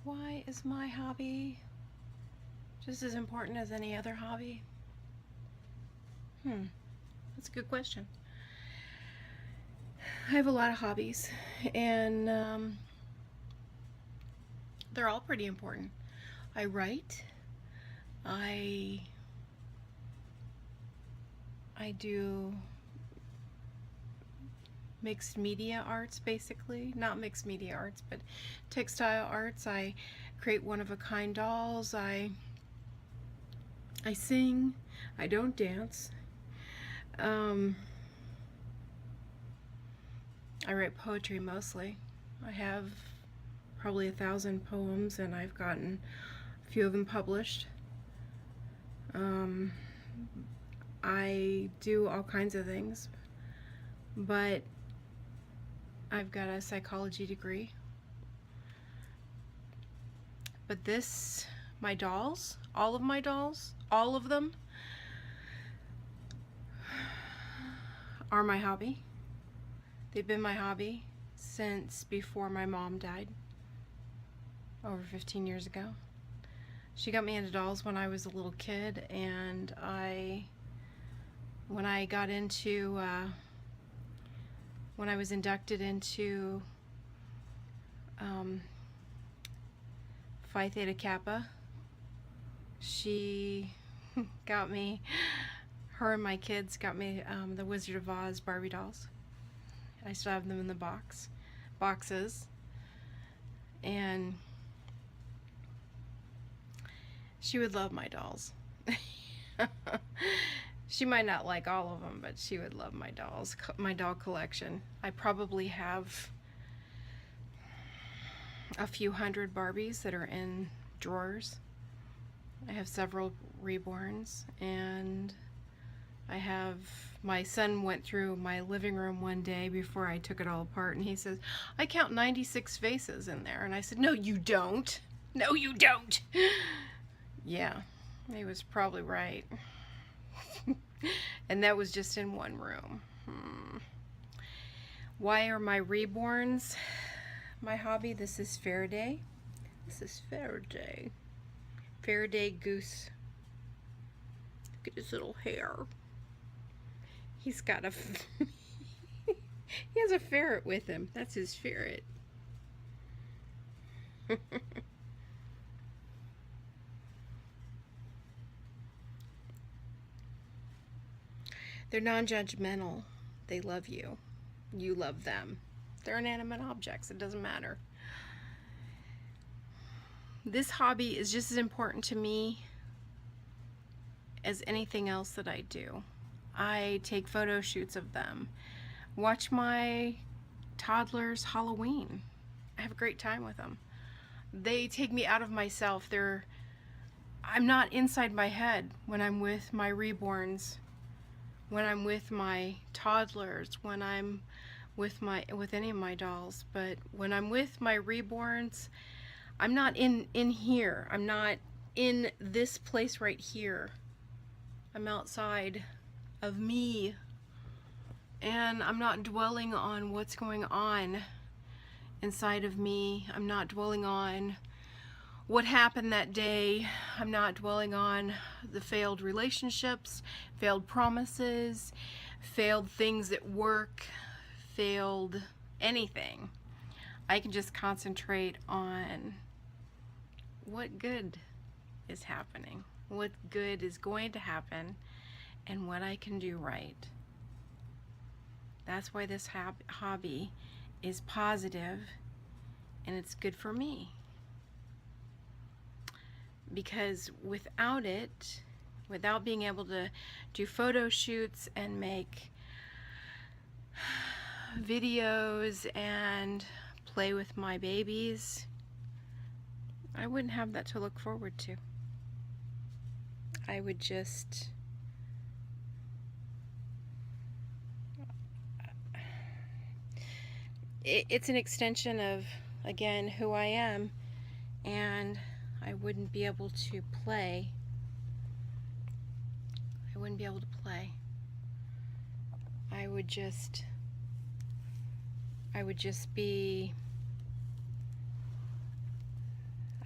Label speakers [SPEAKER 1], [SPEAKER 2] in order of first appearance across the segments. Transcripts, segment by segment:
[SPEAKER 1] Why is my hobby just as important as any other hobby? That's a good question. I have a lot of hobbies, and they're all pretty important. I write. I do mixed media arts, basically. Not mixed media arts, but textile arts. I create one-of-a-kind dolls. I sing. I don't dance. I write poetry mostly. I have probably 1,000 poems, and I've gotten a few of them published. I do all kinds of things, but I've got a psychology degree. But my dolls, all of my dolls, all of them, are my hobby. They've been my hobby since before my mom died, over 15 years ago. She got me into dolls when I was a little kid, and when I was inducted into Phi Theta Kappa, she got me, her and my kids got me the Wizard of Oz Barbie dolls. I still have them in the boxes, and she would love my dolls. She might not like all of them, but she would love my dolls, my doll collection. I probably have a few hundred Barbies that are in drawers. I have several Reborns, and my son went through my living room one day before I took it all apart, and he says, I count 96 faces in there. And I said, no, you don't. No, you don't. Yeah, he was probably right. And that was just in one room. Why are my Reborns my hobby? This is Faraday. This is Faraday. Faraday Goose. Look at his little hair. He's got he has a ferret with him. That's his ferret. They're non-judgmental. They love you. You love them. They're inanimate objects. It doesn't matter. This hobby is just as important to me as anything else that I do. I take photo shoots of them. Watch my toddlers Halloween. I have a great time with them. They take me out of myself. I'm not inside my head when I'm with my Reborns, when I'm with my toddlers, when I'm with any of my dolls. But when I'm with my Reborns, I'm not in here. I'm not in this place right here. I'm outside of me, and I'm not dwelling on what's going on inside of me. I'm not dwelling on what happened that day. I'm not dwelling on the failed relationships, failed promises, failed things at work, failed anything. I can just concentrate on what good is happening, what good is going to happen, and what I can do right. That's why this hobby is positive, and it's good for me. Because without it, without being able to do photo shoots and make videos and play with my babies, I wouldn't have that to look forward to. I would just it's an extension of, again, who I am, and I wouldn't be able to play. I wouldn't be able to play. I would just be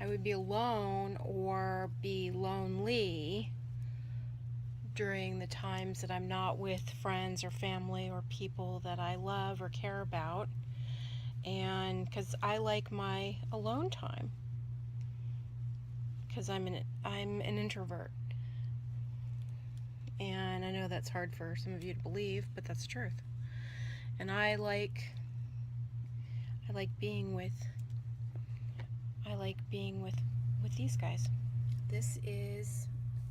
[SPEAKER 1] I would be alone or be lonely during the times that I'm not with friends or family or people that I love or care about. And because I like my alone time, because I'm an introvert. And I know that's hard for some of you to believe, but that's the truth. And I like being with these guys. This is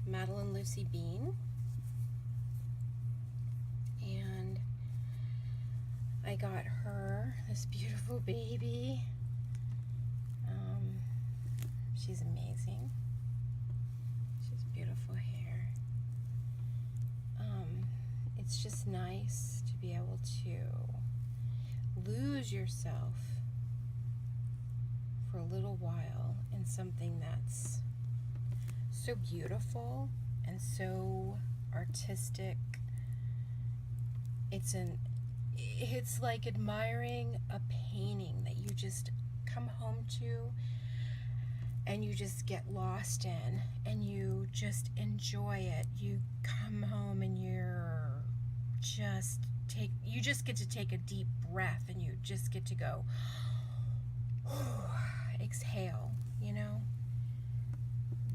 [SPEAKER 1] Madeline Lucy Bean, and I got her this beautiful baby. She's amazing. She has beautiful hair. It's just nice to be able to lose yourself for a little while in something that's so beautiful and so artistic. It's like admiring a painting that you just come home to and you just get lost in and you just enjoy it. You come home and you just get to take a deep breath and you just get to go exhale, you know.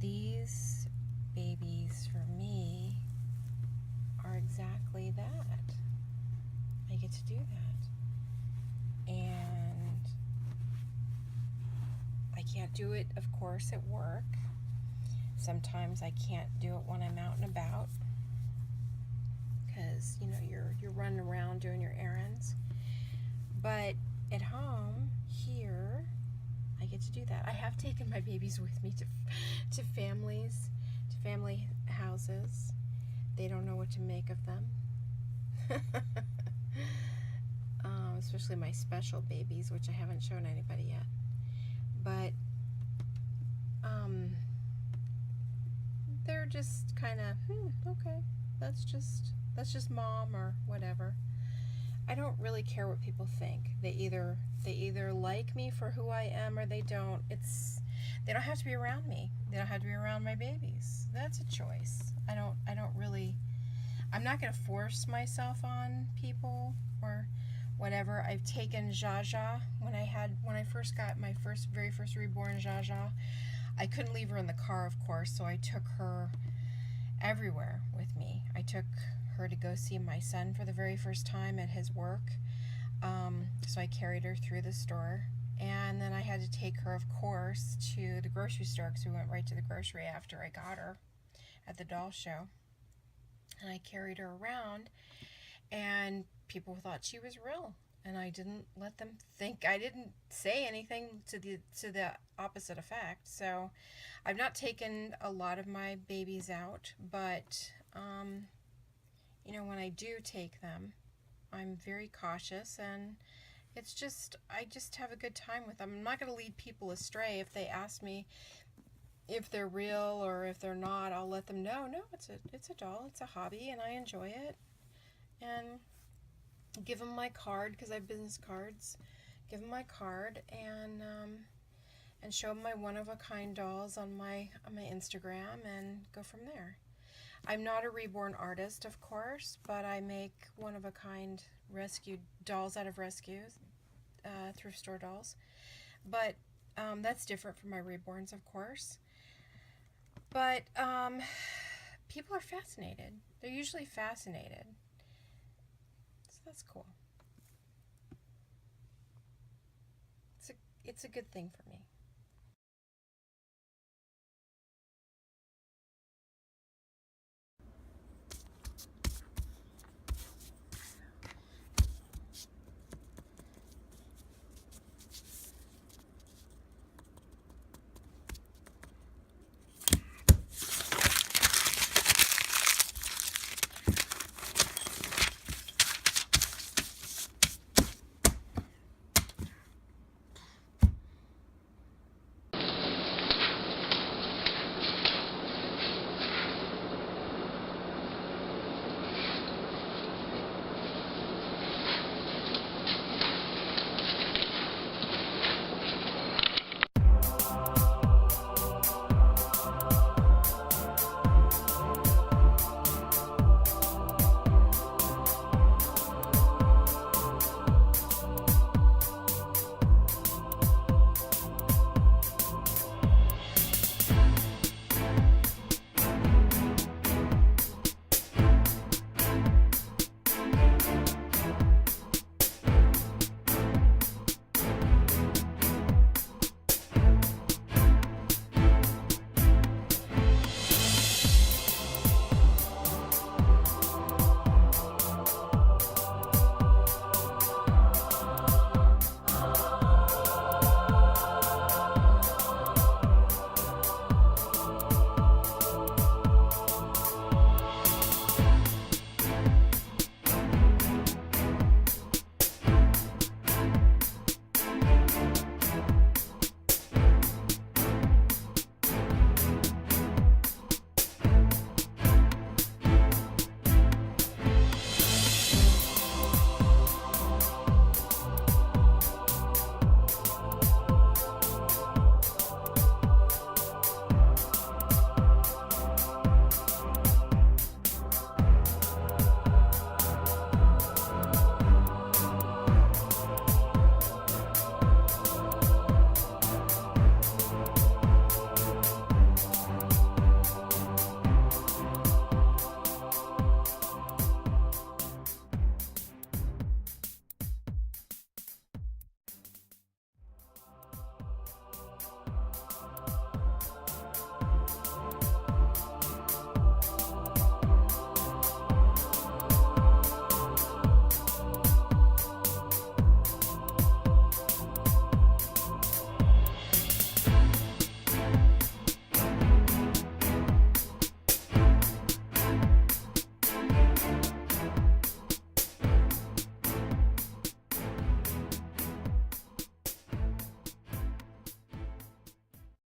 [SPEAKER 1] These babies for me are exactly that. I get to do that. And I can't do it, of course, at work. Sometimes I can't do it when I'm out and about because, you know, you're running around doing your errands. But at home, here, I get to do that. I have taken my babies with me to family houses. They don't know what to make of them. Especially my special babies, which I haven't shown anybody yet. But they're just kind of, okay, that's just mom or whatever. I don't really care what people think. They either like me for who I am or they don't. They don't have to be around me. They don't have to be around my babies. That's a choice. I'm not going to force myself on people or whatever. I've taken Jaja when I first got my very first Reborn Jaja. I couldn't leave her in the car, of course, so I took her everywhere with me. I took her to go see my son for the very first time at his work. So I carried her through the store. And then I had to take her, of course, to the grocery store because we went right to the grocery after I got her at the doll show. And I carried her around, and people thought she was real. And I didn't let them think. I didn't say anything to the opposite effect. So I've not taken a lot of my babies out, but you know, when I do take them, I'm very cautious, and I just have a good time with them. I'm not going to lead people astray. If they ask me if they're real or if they're not, I'll let them know. No, it's a doll. It's a hobby, and I enjoy it. And give them my card because I have business cards. Give them my card and show them my one-of-a-kind dolls on my Instagram and go from there. I'm not a Reborn artist, of course, but I make one-of-a-kind rescue dolls out of rescues, thrift store dolls. But that's different from my Reborns, of course. But people are fascinated. They're usually fascinated. So that's cool. It's a good thing for me.